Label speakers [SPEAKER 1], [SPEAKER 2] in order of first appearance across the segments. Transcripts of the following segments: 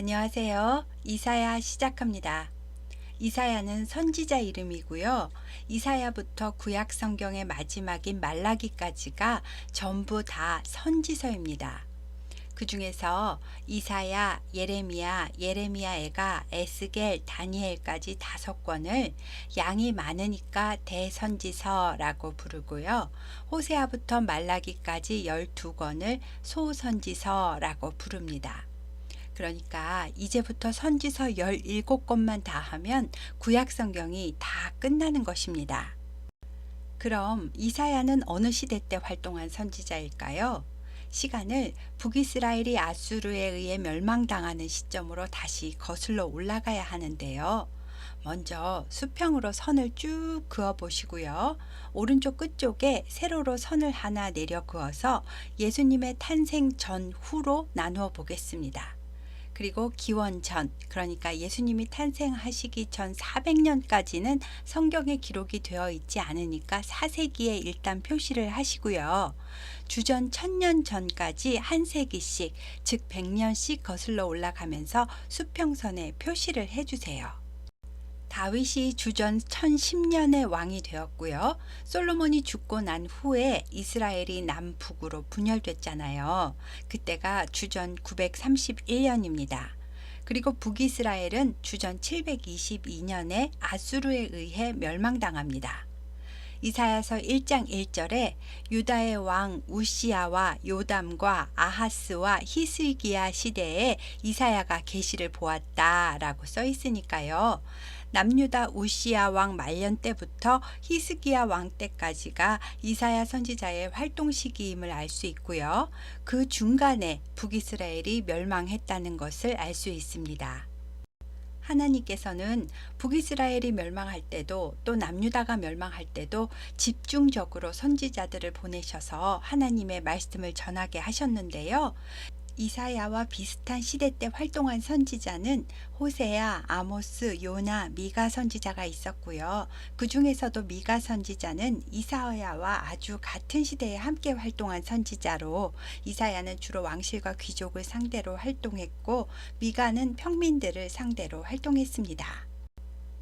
[SPEAKER 1] 안녕하세요. 이사야 시작합니다. 이사야는 선지자 이름이고요. 이사야부터 구약 성경의 마지막인 말라기까지가 전부 다 선지서입니다. 그 중에서 이사야, 예레미야, 에스겔, 다니엘까지 5권을 양이 많으니까 대선지서라고 부르고요. 호세아부터 말라기까지 12권을 소선지서라고 부릅니다. 그러니까 이제부터 선지서 17권만 다 하면 구약 성경이 다 끝나는 것입니다. 그럼 이사야는 어느 시대 때 활동한 선지자일까요? 시간을 북이스라엘이 아수르에 의해 멸망당하는 시점으로 다시 거슬러 올라가야 하는데요. 먼저 수평으로 선을 쭉 그어 보시고요. 오른쪽 끝쪽에 세로로 선을 하나 내려 그어서 예수님의 탄생 전후로 나누어 보겠습니다. 그리고 기원 전, 그러니까 예수님이 탄생하시기 전 400년까지는 성경에 기록이 되어 있지 않으니까 4세기에 일단 표시를 하시고요. 주전 1000년 전까지 한 세기씩, 즉 100년씩 거슬러 올라가면서 수평선에 표시를 해주세요. 다윗이 주전 1010년에 왕이 되었고요. 솔로몬이 죽고 난 후에 이스라엘이 남북으로 분열됐잖아요. 그때가 주전 931년입니다. 그리고 북이스라엘은 주전 722년에 아수르에 의해 멸망당합니다. 이사야서 1장 1절에 유다의 왕 우시야와 요담과 아하스와 히스기야 시대에 이사야가 계시를 보았다라고 써 있으니까요. 남유다 우시야 왕 말년 때부터 히스기야 왕 때까지가 이사야 선지자의 활동 시기임을 알 수 있고요. 그 중간에 북이스라엘이 멸망했다는 것을 알 수 있습니다. 하나님께서는 북이스라엘이 멸망할 때도 또 남유다가 멸망할 때도 집중적으로 선지자들을 보내셔서 하나님의 말씀을 전하게 하셨는데요. 이사야와 비슷한 시대 때 활동한 선지자는 호세야, 아모스, 요나, 미가 선지자가 있었고요. 그 중에서도 미가 선지자는 이사야와 아주 같은 시대에 함께 활동한 선지자로 이사야는 주로 왕실과 귀족을 상대로 활동했고 미가는 평민들을 상대로 활동했습니다.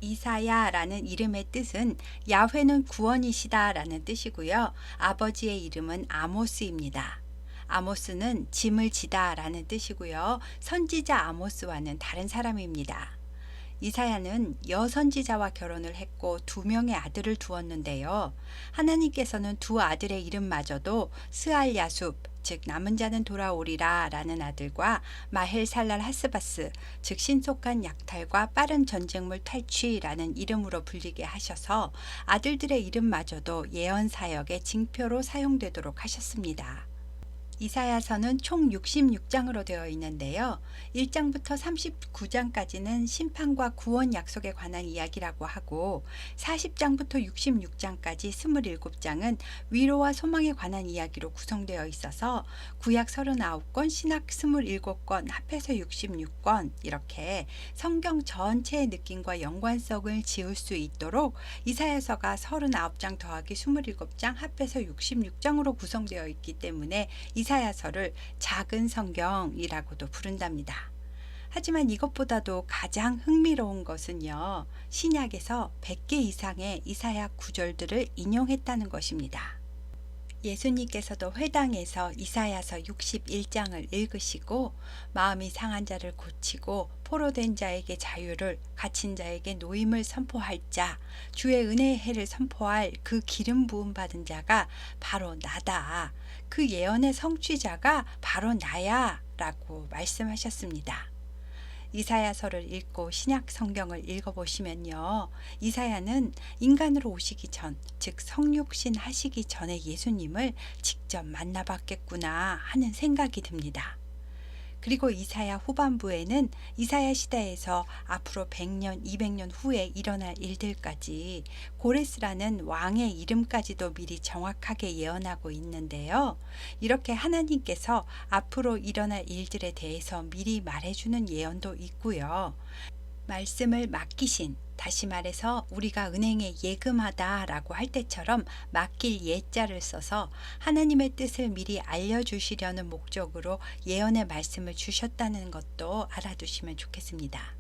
[SPEAKER 1] 이사야라는 이름의 뜻은 야훼는 구원이시다 라는 뜻이고요. 아버지의 이름은 아모스입니다. 아모스는 짐을 지다 라는 뜻이고요. 선지자 아모스와는 다른 사람입니다. 이사야는 여선지자와 결혼을 했고 2명의 아들을 두었는데요. 하나님께서는 2 아들의 이름마저도 스알야숲, 즉 남은 자는 돌아오리라 라는 아들과 마헬살랄 하스바스, 즉 신속한 약탈과 빠른 전쟁물 탈취라는 이름으로 불리게 하셔서 아들들의 이름마저도 예언사역의 징표로 사용되도록 하셨습니다. 이사야서는 총 66장으로 되어 있는데요. 1장부터 39장까지는 심판과 구원 약속에 관한 이야기라고 하고 40장부터 66장까지 27장은 위로와 소망에 관한 이야기로 구성되어 있어서 구약 39권, 신약 27권, 합해서 66권 이렇게 성경 전체의 느낌과 연관성을 지을 수 있도록 이사야서가 39장 더하기 27장 합해서 66장으로 구성되어 있기 때문에 이사야서를 작은 성경이라고도 부른답니다. 하지만 이것보다도 가장 흥미로운 것은요. 신약에서 100개 이상의 이사야 구절들을 인용했다는 것입니다. 예수님께서도 회당에서 이사야서 61장을 읽으시고 마음이 상한 자를 고치고 포로된 자에게 자유를, 갇힌 자에게 노임을 선포할 자, 주의 은혜의 해를 선포할 그 기름 부음 받은 자가 바로 나다. 그 예언의 성취자가 바로 나야 라고 말씀하셨습니다. 이사야서를 읽고 신약 성경을 읽어보시면요. 이사야는 인간으로 오시기 전, 즉 성육신 하시기 전에 예수님을 직접 만나봤겠구나 하는 생각이 듭니다. 그리고 이사야 후반부에는 이사야 시대에서 앞으로 100년, 200년 후에 일어날 일들까지 고레스라는 왕의 이름까지도 미리 정확하게 예언하고 있는데요. 이렇게 하나님께서 앞으로 일어날 일들에 대해서 미리 말해주는 예언도 있고요. 말씀을 맡기신 다시 말해서 우리가 은행에 예금하다라고 할 때처럼 맡길 예자를 써서 하나님의 뜻을 미리 알려주시려는 목적으로 예언의 말씀을 주셨다는 것도 알아두시면 좋겠습니다.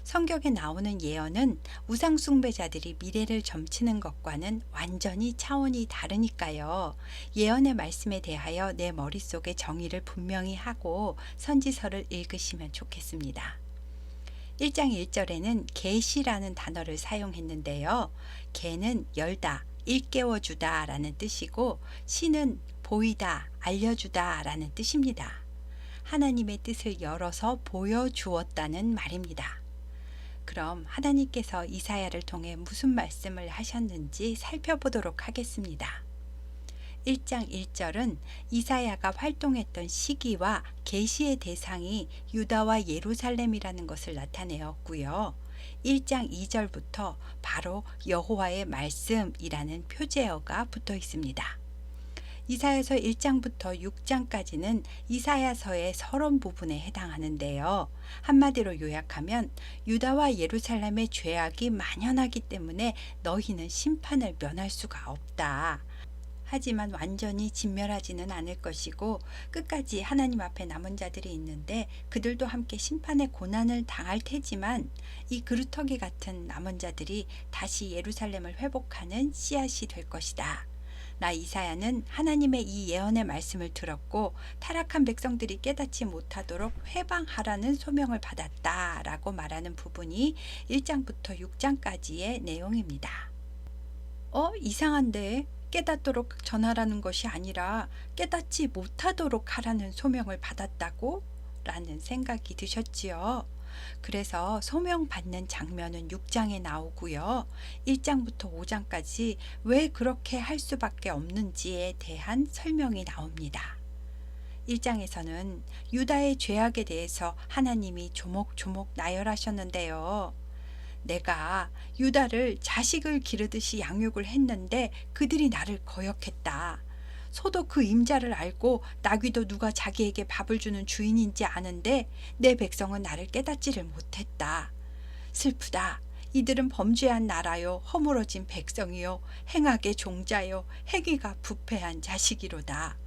[SPEAKER 1] 성경에 나오는 예언은 우상 숭배자들이 미래를 점치는 것과는 완전히 차원이 다르니까요. 예언의 말씀에 대하여 내 머릿속에 정의를 분명히 하고 선지서를 읽으시면 좋겠습니다. 1장 1절에는 계시라는 단어를 사용했는데요. 계는 열다, 일깨워주다 라는 뜻이고 시는 보이다, 알려주다 라는 뜻입니다. 하나님의 뜻을 열어서 보여주었다는 말입니다. 그럼 하나님께서 이사야를 통해 무슨 말씀을 하셨는지 살펴보도록 하겠습니다. 1장 1절은 이사야가 활동했던 시기와 계시의 대상이 유다와 예루살렘이라는 것을 나타내었고요. 1장 2절부터 바로 여호와의 말씀이라는 표제어가 붙어 있습니다. 이사야서 1장부터 6장까지는 이사야서의 서론 부분에 해당하는데요. 한마디로 요약하면 유다와 예루살렘의 죄악이 만연하기 때문에 너희는 심판을 면할 수가 없다. 하지만 완전히 진멸하지는 않을 것이고 끝까지 하나님 앞에 남은 자들이 있는데 그들도 함께 심판의 고난을 당할 테지만 이 그루터기 같은 남은 자들이 다시 예루살렘을 회복하는 씨앗이 될 것이다. 나 이사야는 하나님의 이 예언의 말씀을 들었고 타락한 백성들이 깨닫지 못하도록 회방하라는 소명을 받았다 라고 말하는 부분이 1장부터 6장까지의 내용입니다. 이상한데 깨닫도록 전하라는 것이 아니라 깨닫지 못하도록 하라는 소명을 받았다고? 라는 생각이 드셨지요. 그래서 소명받는 장면은 6장에 나오고요. 1장부터 5장까지 왜 그렇게 할 수밖에 없는지에 대한 설명이 나옵니다. 1장에서는 유다의 죄악에 대해서 하나님이 조목조목 나열하셨는데요. 내가 유다를 자식을 기르듯이 양육을 했는데 그들이 나를 거역했다. 소도 그 임자를 알고 나귀도 누가 자기에게 밥을 주는 주인인지 아는데 내 백성은 나를 깨닫지를 못했다. 슬프다. 이들은 범죄한 나라요 허물어진 백성이요 행악의 종자요 행위가 부패한 자식이로다.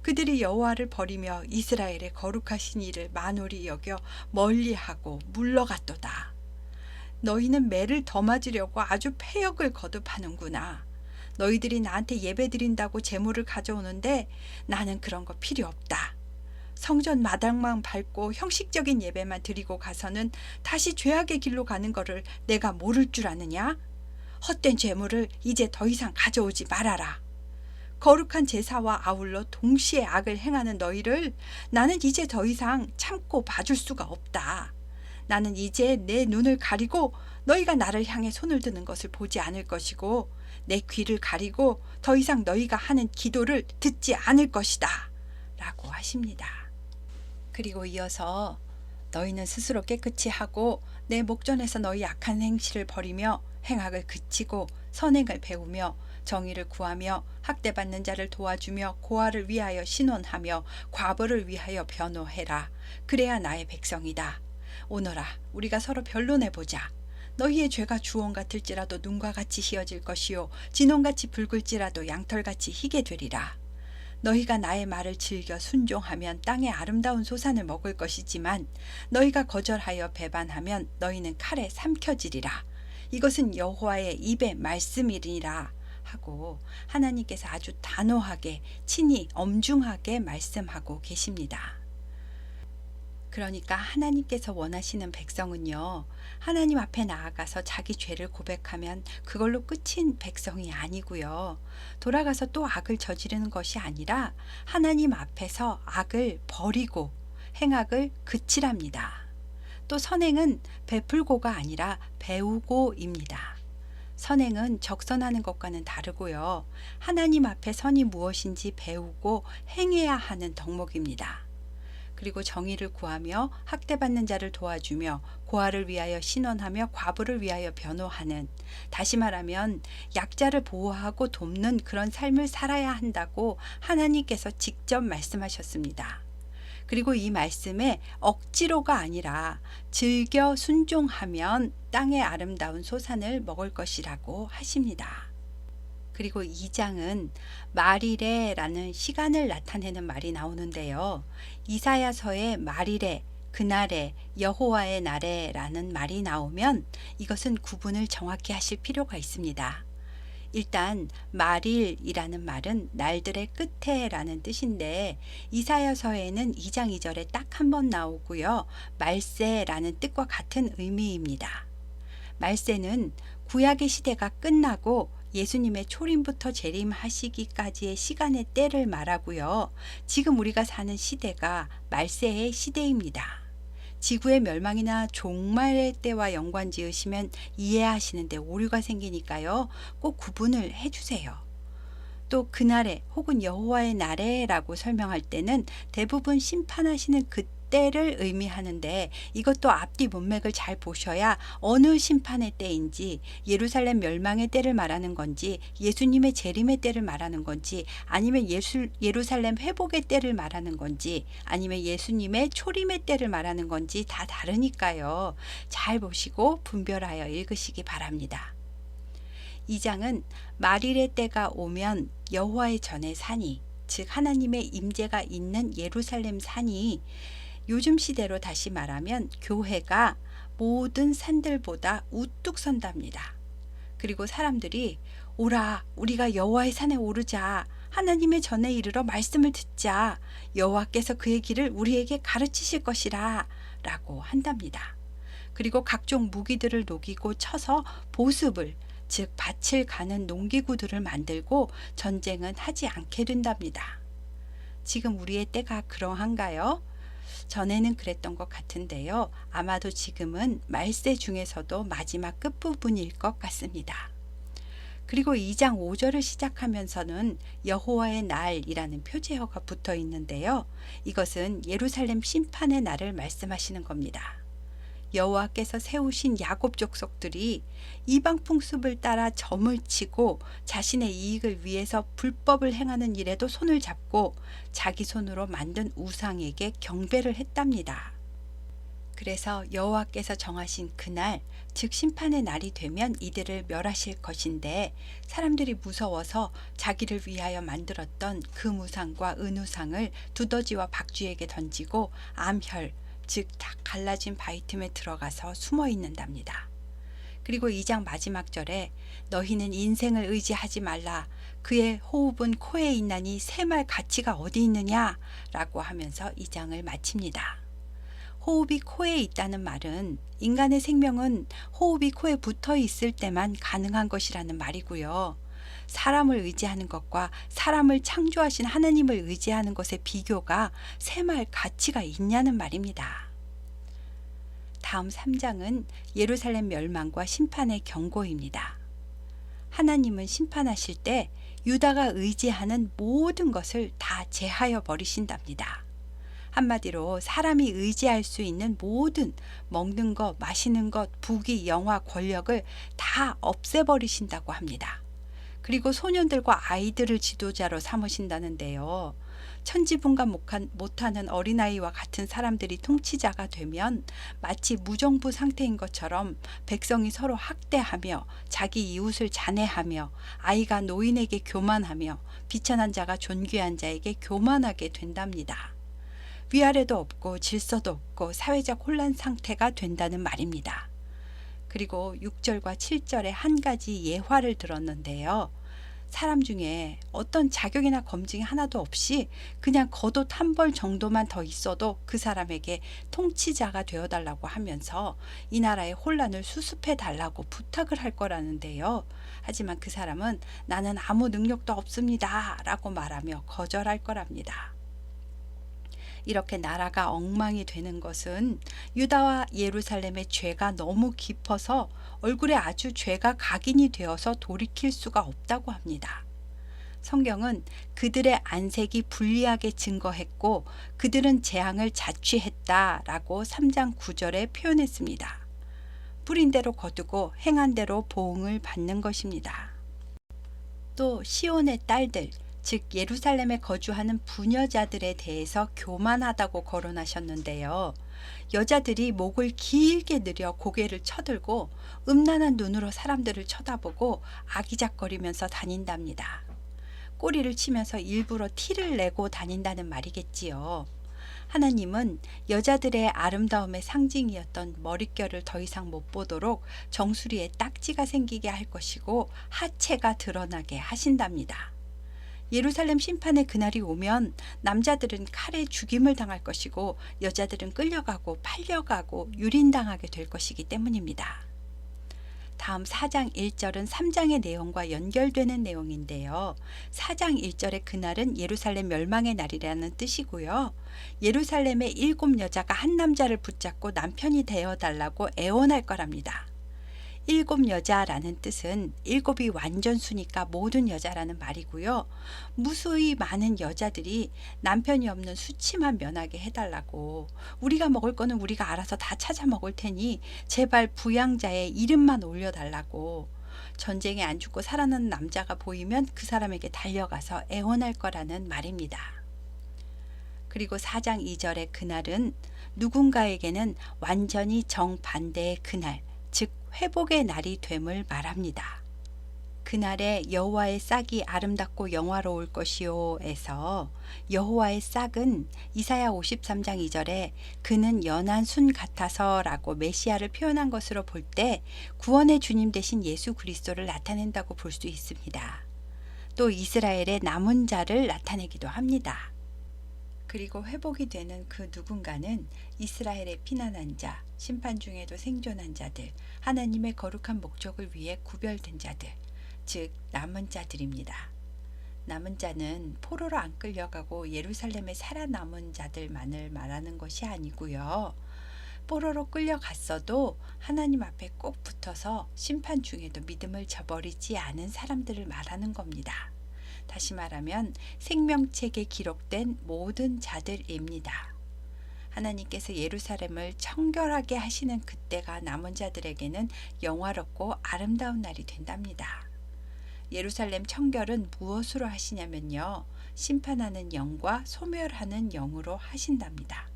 [SPEAKER 1] 그들이 여호와를 버리며 이스라엘의 거룩하신 이를 만홀히 여겨 멀리하고 물러갔도다. 너희는 매를 더 맞으려고 아주 패역을 거듭하는구나. 너희들이 나한테 예배 드린다고 제물을 가져오는데 나는 그런 거 필요 없다. 성전 마당만 밟고 형식적인 예배만 드리고 가서는 다시 죄악의 길로 가는 거를 내가 모를 줄 아느냐? 헛된 제물을 이제 더 이상 가져오지 말아라. 거룩한 제사와 아울러 동시에 악을 행하는 너희를 나는 이제 더 이상 참고 봐줄 수가 없다. 나는 이제 내 눈을 가리고 너희가 나를 향해 손을 드는 것을 보지 않을 것이고 내 귀를 가리고 더 이상 너희가 하는 기도를 듣지 않을 것이다. 라고 하십니다. 그리고 이어서 너희는 스스로 깨끗이 하고 내 목전에서 너희 악한 행실을 버리며 행악을 그치고 선행을 배우며 정의를 구하며 학대받는 자를 도와주며 고아를 위하여 신원하며 과부를 위하여 변호해라. 그래야 나의 백성이다. 오너라 우리가 서로 변론해보자. 너희의 죄가 주홍 같을지라도 눈과 같이 희어질 것이요 진홍같이 붉을지라도 양털같이 희게 되리라. 너희가 나의 말을 즐겨 순종하면 땅의 아름다운 소산을 먹을 것이지만 너희가 거절하여 배반하면 너희는 칼에 삼켜지리라. 이것은 여호와의 입의 말씀이니라 하고 하나님께서 아주 단호하게 친히 엄중하게 말씀하고 계십니다. 그러니까 하나님께서 원하시는 백성은요, 하나님 앞에 나아가서 자기 죄를 고백하면 그걸로 끝인 백성이 아니고요. 돌아가서 또 악을 저지르는 것이 아니라 하나님 앞에서 악을 버리고 행악을 그치랍니다. 또 선행은 베풀고가 아니라 배우고입니다. 선행은 적선하는 것과는 다르고요. 하나님 앞에 선이 무엇인지 배우고 행해야 하는 덕목입니다. 그리고 정의를 구하며 학대받는 자를 도와주며 고아를 위하여 신원하며 과부를 위하여 변호하는, 다시 말하면 약자를 보호하고 돕는 그런 삶을 살아야 한다고 하나님께서 직접 말씀하셨습니다. 그리고 이 말씀에 억지로가 아니라 즐겨 순종하면 땅의 아름다운 소산을 먹을 것이라고 하십니다. 그리고 2장은 말일에라는 시간을 나타내는 말이 나오는데요. 이사야서에 말일에, 그날에, 여호와의 날에라는 말이 나오면 이것은 구분을 정확히 하실 필요가 있습니다. 일단 말일이라는 말은 날들의 끝에라는 뜻인데 이사야서에는 2장 2절에 딱 한 번 나오고요. 말세라는 뜻과 같은 의미입니다. 말세는 구약의 시대가 끝나고 예수님의 초림부터 재림하시기까지의 시간의 때를 말하고요. 지금 우리가 사는 시대가 말세의 시대입니다. 지구의 멸망이나 종말의 때와 연관 지으시면 이해하시는데 오류가 생기니까요. 꼭 구분을 해주세요. 또 그날에 혹은 여호와의 날에라고 설명할 때는 대부분 심판하시는 그때를 의미하는데 이것도 앞뒤 문맥을 잘 보셔야 어느 심판의 때인지 예루살렘 멸망의 때를 말하는 건지 예수님의 재림의 때를 말하는 건지 아니면 예루살렘 회복의 때를 말하는 건지 아니면 예수님의 초림의 때를 말하는 건지 다 다르니까요. 잘 보시고 분별하여 읽으시기 바랍니다. 2장은 말일의 때가 오면 여호와의 전의 산이 즉 하나님의 임재가 있는 예루살렘 산이 요즘 시대로 다시 말하면 교회가 모든 산들보다 우뚝 선답니다. 그리고 사람들이 오라 우리가 여호와의 산에 오르자 하나님의 전에 이르러 말씀을 듣자 여호와께서 그의 길을 우리에게 가르치실 것이라 라고 한답니다. 그리고 각종 무기들을 녹이고 쳐서 보습을 즉 밭을 가는 농기구들을 만들고 전쟁은 하지 않게 된답니다. 지금 우리의 때가 그러한가요? 전에는 그랬던 것 같은데요. 아마도 지금은 말세 중에서도 마지막 끝부분일 것 같습니다. 그리고 2장 5절을 시작하면서는 여호와의 날이라는 표제어가 붙어 있는데요. 이것은 예루살렘 심판의 날을 말씀하시는 겁니다. 여호와께서 세우신 야곱 족속들이 이방 풍습을 따라 점을 치고 자신의 이익을 위해서 불법을 행하는 일에도 손을 잡고 자기 손으로 만든 우상에게 경배를 했답니다. 그래서 여호와께서 정하신 그날, 즉 심판의 날이 되면 이들을 멸하실 것인데 사람들이 무서워서 자기를 위하여 만들었던 그 무상과 은우상을 두더지와 박쥐에게 던지고 암혈, 즉 다 갈라진 바위 틈에 들어가서 숨어 있는답니다. 그리고 2장 마지막 절에 너희는 인생을 의지하지 말라 그의 호흡은 코에 있나니 새 말 가치가 어디 있느냐 라고 하면서 2장을 마칩니다. 호흡이 코에 있다는 말은 인간의 생명은 호흡이 코에 붙어 있을 때만 가능한 것이라는 말이고요. 사람을 의지하는 것과 사람을 창조하신 하나님을 의지하는 것의 비교가 새 말 가치가 있냐는 말입니다. 다음 3장은 예루살렘 멸망과 심판의 경고입니다. 하나님은 심판하실 때 유다가 의지하는 모든 것을 다 제하여 버리신답니다. 한마디로 사람이 의지할 수 있는 모든 먹는 것, 마시는 것, 부귀, 영화, 권력을 다 없애버리신다고 합니다. 그리고 소년들과 아이들을 지도자로 삼으신다는데요. 천지분간 못하는 어린아이와 같은 사람들이 통치자가 되면 마치 무정부 상태인 것처럼 백성이 서로 학대하며 자기 이웃을 잔해하며 아이가 노인에게 교만하며 비천한 자가 존귀한 자에게 교만하게 된답니다. 위아래도 없고 질서도 없고 사회적 혼란 상태가 된다는 말입니다. 그리고 6절과 7절에 한 가지 예화를 들었는데요. 사람 중에 어떤 자격이나 검증이 하나도 없이 그냥 겉옷 한 벌 정도만 더 있어도 그 사람에게 통치자가 되어달라고 하면서 이 나라의 혼란을 수습해 달라고 부탁을 할 거라는데요. 하지만 그 사람은 나는 아무 능력도 없습니다 라고 말하며 거절할 거랍니다. 이렇게 나라가 엉망이 되는 것은 유다와 예루살렘의 죄가 너무 깊어서 얼굴에 아주 죄가 각인이 되어서 돌이킬 수가 없다고 합니다. 성경은 그들의 안색이 불리하게 증거했고 그들은 재앙을 자취했다라고 3장 9절에 표현했습니다. 뿌린 대로 거두고 행한 대로 보응을 받는 것입니다. 또 시온의 딸들 즉 예루살렘에 거주하는 부녀자들에 대해서 교만하다고 거론하셨는데요. 여자들이 목을 길게 늘여 고개를 쳐들고 음란한 눈으로 사람들을 쳐다보고 아기작거리면서 다닌답니다. 꼬리를 치면서 일부러 티를 내고 다닌다는 말이겠지요. 하나님은 여자들의 아름다움의 상징이었던 머릿결을 더 이상 못 보도록 정수리에 딱지가 생기게 할 것이고 하체가 드러나게 하신답니다. 예루살렘 심판의 그날이 오면 남자들은 칼에 죽임을 당할 것이고 여자들은 끌려가고 팔려가고 유린당하게 될 것이기 때문입니다. 다음 4장 1절은 3장의 내용과 연결되는 내용인데요. 4장 1절의 그날은 예루살렘 멸망의 날이라는 뜻이고요. 예루살렘의 7 여자가 한 남자를 붙잡고 남편이 되어달라고 애원할 거랍니다. 7 여자라는 뜻은 7이 완전수니까 모든 여자라는 말이고요. 무수히 많은 여자들이 남편이 없는 수치만 면하게 해달라고, 우리가 먹을 거는 우리가 알아서 다 찾아 먹을 테니 제발 부양자의 이름만 올려달라고, 전쟁에 안 죽고 살아난 남자가 보이면 그 사람에게 달려가서 애원할 거라는 말입니다. 그리고 4장 2절의 그날은 누군가에게는 완전히 정반대의 그날, 즉 회복의 날이 됨을 말합니다. 그날에 여호와의 싹이 아름답고 영화로울 것이요 에서 여호와의 싹은 이사야 53장 2절에 그는 연한 순 같아서 라고 메시아를 표현한 것으로 볼 때 구원의 주님 되신 예수 그리스도를 나타낸다고 볼 수 있습니다. 또 이스라엘의 남은 자를 나타내기도 합니다. 그리고 회복이 되는 그 누군가는 이스라엘의 피난한 자, 심판 중에도 생존한 자들, 하나님의 거룩한 목적을 위해 구별된 자들, 즉 남은 자들입니다. 남은 자는 포로로 안 끌려가고 예루살렘에 살아남은 자들만을 말하는 것이 아니고요. 포로로 끌려갔어도 하나님 앞에 꼭 붙어서 심판 중에도 믿음을 저버리지 않은 사람들을 말하는 겁니다. 다시 말하면 생명책에 기록된 모든 자들입니다. 하나님께서 예루살렘을 청결하게 하시는 그때가 남은 자들에게는 영화롭고 아름다운 날이 된답니다. 예루살렘 청결은 무엇으로 하시냐면요. 심판하는 영과 소멸하는 영으로 하신답니다.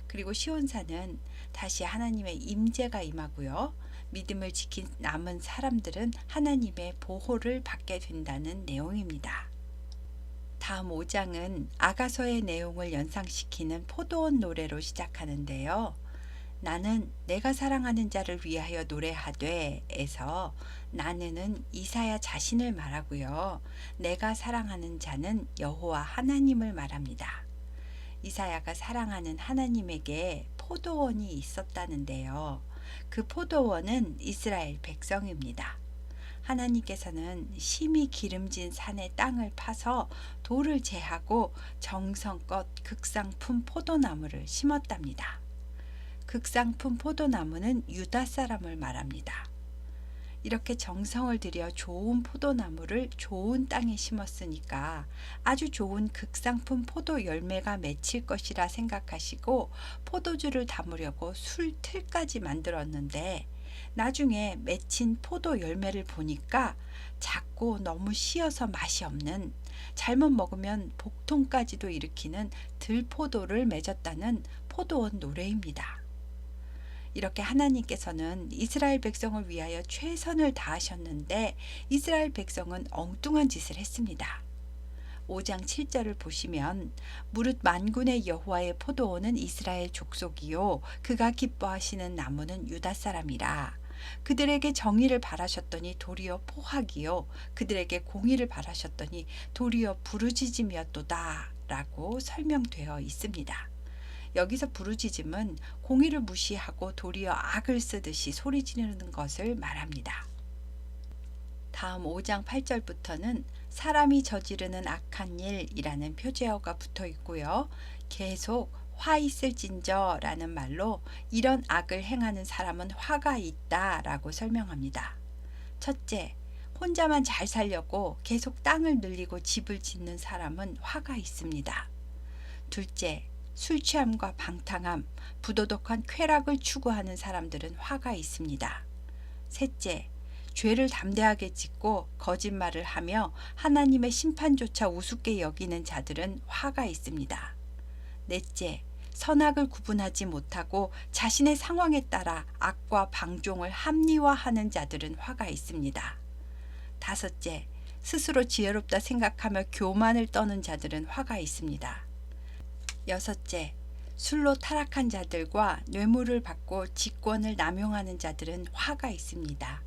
[SPEAKER 1] 그리고 시온산은 다시 하나님의 임재가 임하고요. 믿음을 지킨 남은 사람들은 하나님의 보호를 받게 된다는 내용입니다. 다음 5장은 아가서의 내용을 연상시키는 포도원 노래로 시작하는데요. 나는 내가 사랑하는 자를 위하여 노래하되 에서 나는은 이사야 자신을 말하고요. 내가 사랑하는 자는 여호와 하나님을 말합니다. 이사야가 사랑하는 하나님에게 포도원이 있었다는데요. 그 포도원은 이스라엘 백성입니다. 하나님께서는 심히 기름진 산의 땅을 파서 돌을 제하고 정성껏 극상품 포도나무를 심었답니다. 극상품 포도나무는 유다 사람을 말합니다. 이렇게 정성을 들여 좋은 포도나무를 좋은 땅에 심었으니까 아주 좋은 극상품 포도 열매가 맺힐 것이라 생각하시고 포도주를 담으려고 술틀까지 만들었는데 나중에 맺힌 포도 열매를 보니까 작고 너무 시어서 맛이 없는, 잘못 먹으면 복통까지도 일으키는 들포도를 맺었다는 포도원 노래입니다. 이렇게 하나님께서는 이스라엘 백성을 위하여 최선을 다하셨는데 이스라엘 백성은 엉뚱한 짓을 했습니다. 5장 7절을 보시면 무릇 만군의 여호와의 포도원은 이스라엘 족속이요 그가 기뻐하시는 나무는 유다 사람이라. 그들에게 정의를 바라셨더니 도리어 포악이요 그들에게 공의를 바라셨더니 도리어 부르짖음이었도다 라고 설명되어 있습니다. 여기서 부르짖음은 공의를 무시하고 도리어 악을 쓰듯이 소리 지르는 것을 말합니다. 다음 5장 8절부터는 사람이 저지르는 악한 일이라는 표제어가 붙어 있고요. 계속 화 있을진저 라는 말로 이런 악을 행하는 사람은 화가 있다 라고 설명합니다. 첫째, 혼자만 잘 살려고 계속 땅을 늘리고 집을 짓는 사람은 화가 있습니다. 둘째, 술 취함과 방탕함, 부도덕한 쾌락을 추구하는 사람들은 화가 있습니다. 셋째, 죄를 담대하게 짓고 거짓말을 하며 하나님의 심판조차 우습게 여기는 자들은 화가 있습니다. 넷째, 선악을 구분하지 못하고 자신의 상황에 따라 악과 방종을 합리화하는 자들은 화가 있습니다. 다섯째, 스스로 지혜롭다 생각하며 교만을 떠는 자들은 화가 있습니다. 여섯째, 술로 타락한 자들과 뇌물을 받고 직권을 남용하는 자들은 화가 있습니다.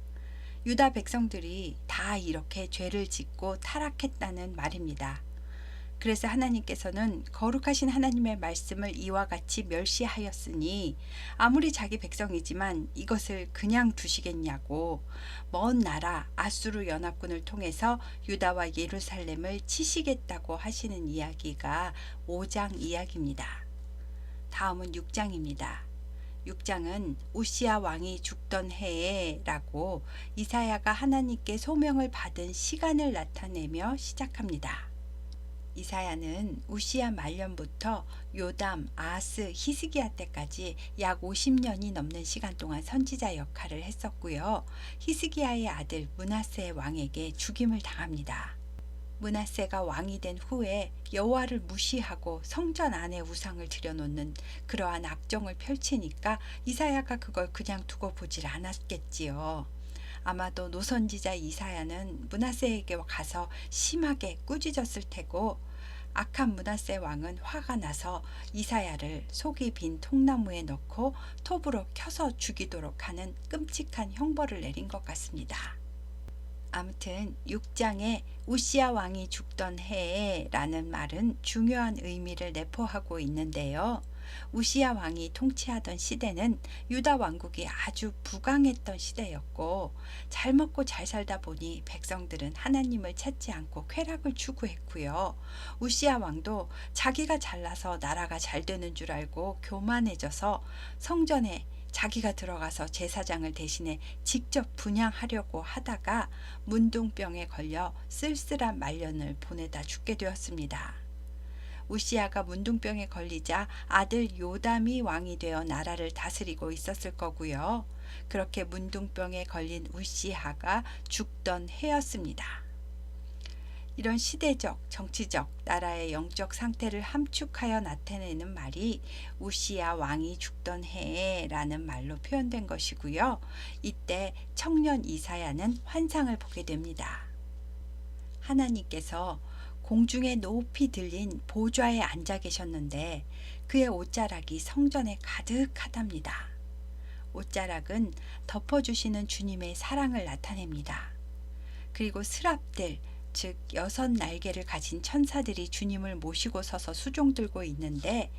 [SPEAKER 1] 유다 백성들이 다 이렇게 죄를 짓고 타락했다는 말입니다. 그래서 하나님께서는 거룩하신 하나님의 말씀을 이와 같이 멸시하였으니 아무리 자기 백성이지만 이것을 그냥 두시겠냐고 먼 나라 아수르 연합군을 통해서 유다와 예루살렘을 치시겠다고 하시는 이야기가 5장 이야기입니다. 다음은 6장입니다. 6장은 우시야 왕이 죽던 해에 라고 이사야가 하나님께 소명을 받은 시간을 나타내며 시작합니다. 이사야는 우시야 말년부터 요담, 아하스, 히스기야 때까지 약 50년이 넘는 시간 동안 선지자 역할을 했었고요. 히스기야의 아들 므낫세 왕에게 죽임을 당합니다. 므낫세가 왕이 된 후에 여호와를 무시하고 성전 안에 우상을 들여놓는 그러한 악정을 펼치니까 이사야가 그걸 그냥 두고 보질 않았겠지요. 아마도 노선지자 이사야는 므낫세에게 가서 심하게 꾸짖었을 테고 악한 므낫세 왕은 화가 나서 이사야를 속이 빈 통나무에 넣고 톱으로 켜서 죽이도록 하는 끔찍한 형벌을 내린 것 같습니다. 아무튼 6장에 우시야 왕이 죽던 해에 라는 말은 중요한 의미를 내포하고 있는데요. 우시야 왕이 통치하던 시대는 유다 왕국이 아주 부강했던 시대였고 잘 먹고 잘 살다 보니 백성들은 하나님을 찾지 않고 쾌락을 추구했고요. 우시야 왕도 자기가 잘나서 나라가 잘 되는 줄 알고 교만해져서 성전에 자기가 들어가서 제사장을 대신해 직접 분향하려고 하다가 문둥병에 걸려 쓸쓸한 말년을 보내다 죽게 되었습니다. 우시야가 문둥병에 걸리자 아들 요담이 왕이 되어 나라를 다스리고 있었을 거고요. 그렇게 문둥병에 걸린 우시야가 죽던 해였습니다. 이런 시대적, 정치적, 나라의 영적 상태를 함축하여 나타내는 말이 우시야 왕이 죽던 해에 라는 말로 표현된 것이고요. 이때 청년 이사야는 환상을 보게 됩니다. 하나님께서 공중에 높이 들린 보좌에 앉아 계셨는데 그의 옷자락이 성전에 가득하답니다. 옷자락은 덮어주시는 주님의 사랑을 나타냅니다. 그리고 스랍들, 즉 6날개를 가진 천사들이 주님을 모시고 서서 수종 들고 있는데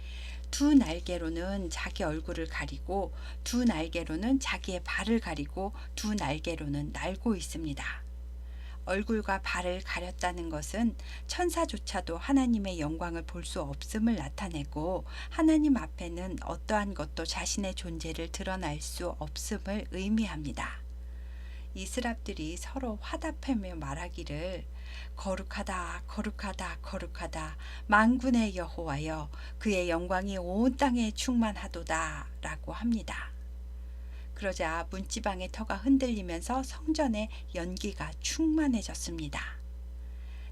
[SPEAKER 1] 2날개로는 자기 얼굴을 가리고 2날개로는 자기의 발을 가리고 2날개로는 날고 있습니다. 얼굴과 발을 가렸다는 것은 천사조차도 하나님의 영광을 볼 수 없음을 나타내고 하나님 앞에는 어떠한 것도 자신의 존재를 드러날 수 없음을 의미합니다. 이 스랍들이 서로 화답하며 말하기를 거룩하다 거룩하다 거룩하다 만군의 여호와여 그의 영광이 온 땅에 충만하도다 라고 합니다. 그러자 문지방의 터가 흔들리면서 성전에 연기가 충만해졌습니다.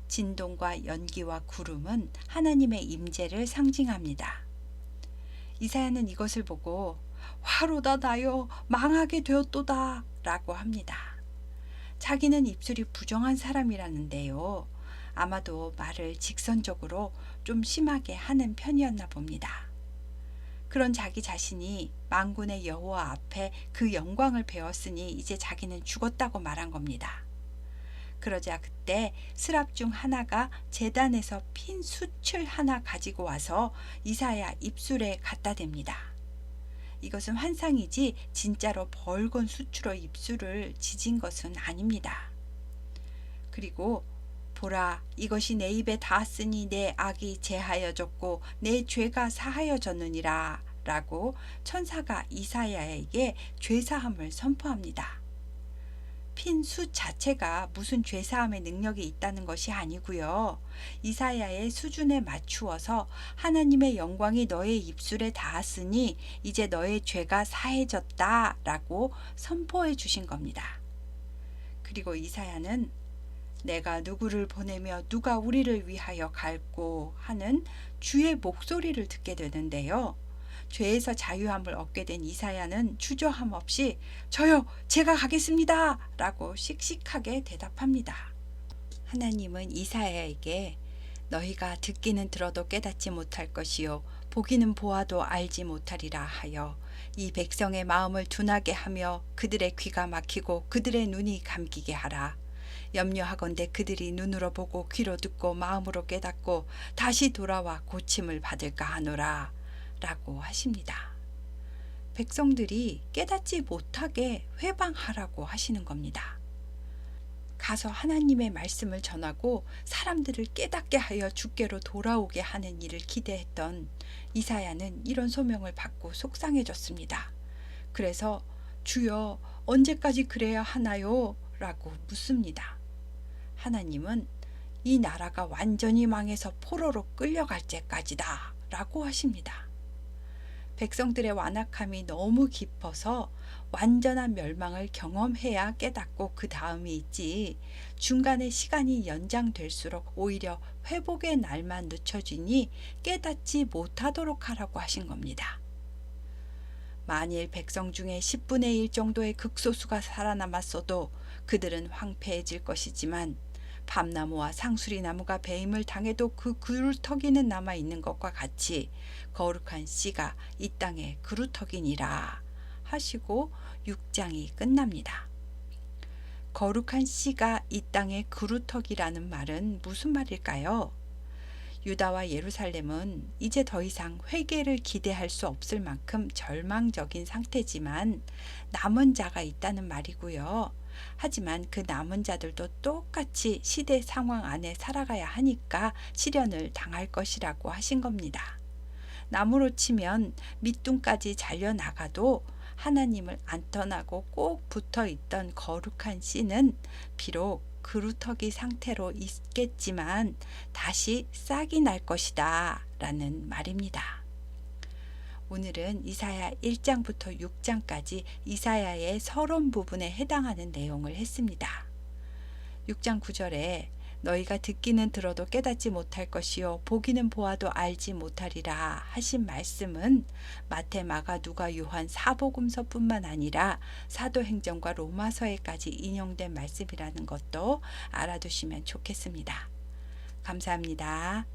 [SPEAKER 1] 진동과 연기와 구름은 하나님의 임재를 상징합니다. 이사야는 이것을 보고 화로다 나여 망하게 되었도다 라고 합니다. 자기는 입술이 부정한 사람이라는데요. 아마도 말을 직선적으로 좀 심하게 하는 편이었나 봅니다. 그런 자기 자신이 만군의 여호와 앞에 그 영광을 배웠으니 이제 자기는 죽었다고 말한 겁니다. 그러자 그때 스랍 중 하나가 제단에서 핀 숯을 하나 가지고 와서 이사야 입술에 갖다 댑니다. 이것은 환상이지 진짜로 벌건 수추로 입술을 지진 것은 아닙니다. 그리고 보라 이것이 내 입에 닿았으니 내 악이 제하여졌고 내 죄가 사하여졌느니라 라고 천사가 이사야에게 죄사함을 선포합니다. 핀 숯 자체가 무슨 죄사함의 능력이 있다는 것이 아니고요. 이사야의 수준에 맞추어서 하나님의 영광이 너의 입술에 닿았으니 이제 너의 죄가 사해졌다 라고 선포해 주신 겁니다. 그리고 이사야는 내가 누구를 보내며 누가 우리를 위하여 갈고 하는 주의 목소리를 듣게 되는데요. 죄에서 자유함을 얻게 된 이사야는 주저함 없이 저요, 제가 가겠습니다 라고 씩씩하게 대답합니다. 하나님은 이사야에게 너희가 듣기는 들어도 깨닫지 못할 것이요 보기는 보아도 알지 못하리라 하여 이 백성의 마음을 둔하게 하며 그들의 귀가 막히고 그들의 눈이 감기게 하라. 염려하건대 그들이 눈으로 보고 귀로 듣고 마음으로 깨닫고 다시 돌아와 고침을 받을까 하노라 라고 하십니다. 백성들이 깨닫지 못하게 회방하라고 하시는 겁니다. 가서 하나님의 말씀을 전하고 사람들을 깨닫게 하여 주께로 돌아오게 하는 일을 기대했던 이사야는 이런 소명을 받고 속상해졌습니다. 그래서 주여 언제까지 그래야 하나요? 라고 묻습니다. 하나님은 이 나라가 완전히 망해서 포로로 끌려갈 때까지다 라고 하십니다. 백성들의 완악함이 너무 깊어서 완전한 멸망을 경험해야 깨닫고 그 다음이 있지 중간에 시간이 연장될수록 오히려 회복의 날만 늦춰지니 깨닫지 못하도록 하라고 하신 겁니다. 만일 백성 중에 10분의 1 정도의 극소수가 살아남았어도 그들은 황폐해질 것이지만 밤나무와 상수리나무가 배임을 당해도 그 그루터기는 남아있는 것과 같이 거룩한 씨가 이 땅에 그루터기니라 하시고 6장이 끝납니다. 거룩한 씨가 이 땅의 그루터기라는 말은 무슨 말일까요? 유다와 예루살렘은 이제 더 이상 회개를 기대할 수 없을 만큼 절망적인 상태지만 남은 자가 있다는 말이고요. 하지만 그 남은 자들도 똑같이 시대 상황 안에 살아가야 하니까 시련을 당할 것이라고 하신 겁니다. 나무로 치면 밑둥까지 잘려나가도 하나님을 안 떠나고 꼭 붙어 있던 거룩한 씨는 비록 그루터기 상태로 있겠지만 다시 싹이 날 것이다 라는 말입니다. 오늘은 이사야 1장부터 6장까지 이사야의 서론 부분에 해당하는 내용을 했습니다. 6장 9절에 너희가 듣기는 들어도 깨닫지 못할 것이요 보기는 보아도 알지 못하리라 하신 말씀은 마태, 마가, 누가, 요한 사복음서뿐만 아니라 사도행전과 로마서에까지 인용된 말씀이라는 것도 알아두시면 좋겠습니다. 감사합니다.